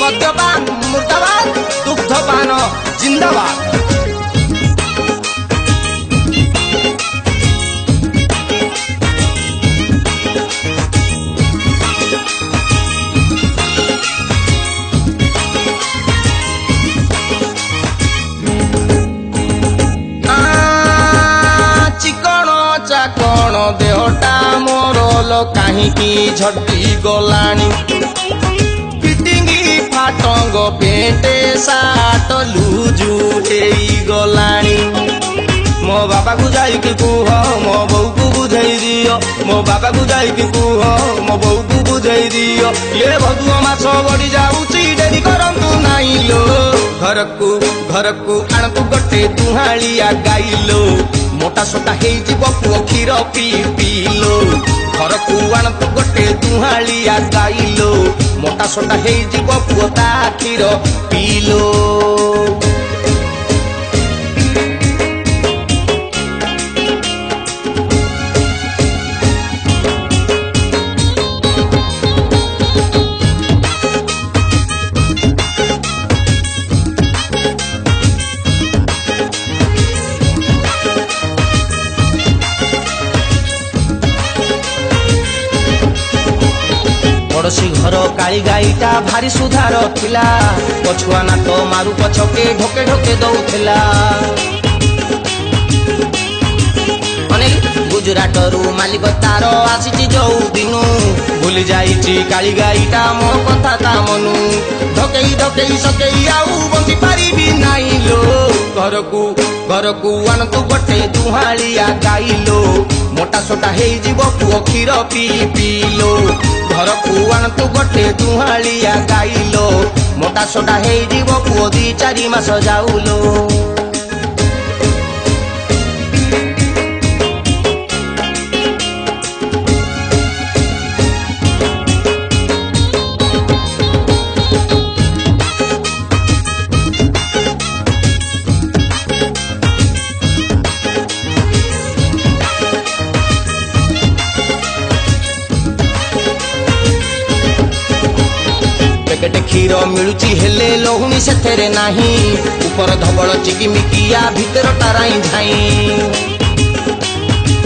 मद्यपान मुर्दाबाद, दुग्धपान जिंदाबाद। कौन देहटा मोर लो कहीं झटी गलानी फिटिंगी फाटंग पेटे साट लुजु गलानी। मो बाबा को जाई कि कुह मो बहू को बुझाई दियो, मो बाबा को जाई कि कुह मो बहू को बुझाई दियो। ये भदुआ माछ बड़ी जाऊची डेरी करंतु नाई लो, घर को आणतु गटे दुहालिया गाइलो। मोटा सोटा हो पुओ क्षीर पी पीलो, घर को आणतु गटे दुहालिया गाइलो। मोटा सोटा हो पुओ ता क्षीर पीलो। पड़ोसी घर काली गाईटा भारी सुधार थिला, पछुआ ना तो मारू पछके ढोके ढोके दउथिला। गुजरात रु मालिक तार आसी जो दिनु, भूली जाइची काली गाईटा मो कथा ता मनु। ढोकेई ढोकेई सकेई आउ बंची पारिबी नाई लो, घर को आणतु गटे दुहालिया गाइलो। मोटा सोटा हो पुओ क्षीर पी पीलो, घर को आणतु गटे दुहालिया गाइलो। मोटा सोटा हो पुओ 2-4 मास जाउलो। पैकेट क्षीर मिलुची हेले लहुणी सेथेरे नाही, ऊपर धबल चिकिमिकिया भीतर टाराई झाई।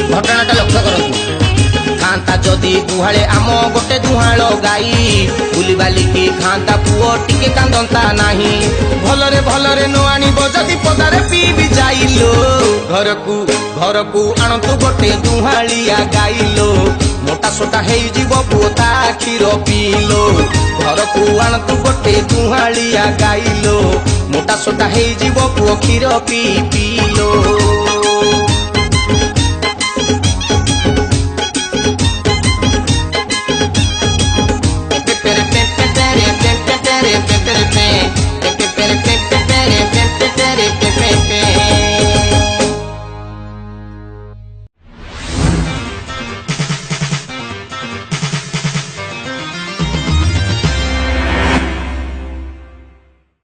घटनाटा लक्ष्य करतु, खांता जदि गुहाले आम गोटे दुहाल गाई, बुली बालिकी खांता पुओ टिके कांदंता नाही। भलरे नो आनी बजदी पदारे पीबी जाइलो, घर को आणतु गोटे दुहालिया गाइलो। मोटा सोटा हो पुओ ता क्षीर पीलो, घर को आणतु गोटे दुहालिया गाइलो। मोटा सोटा हो पुओ क्षीर पी पीलो।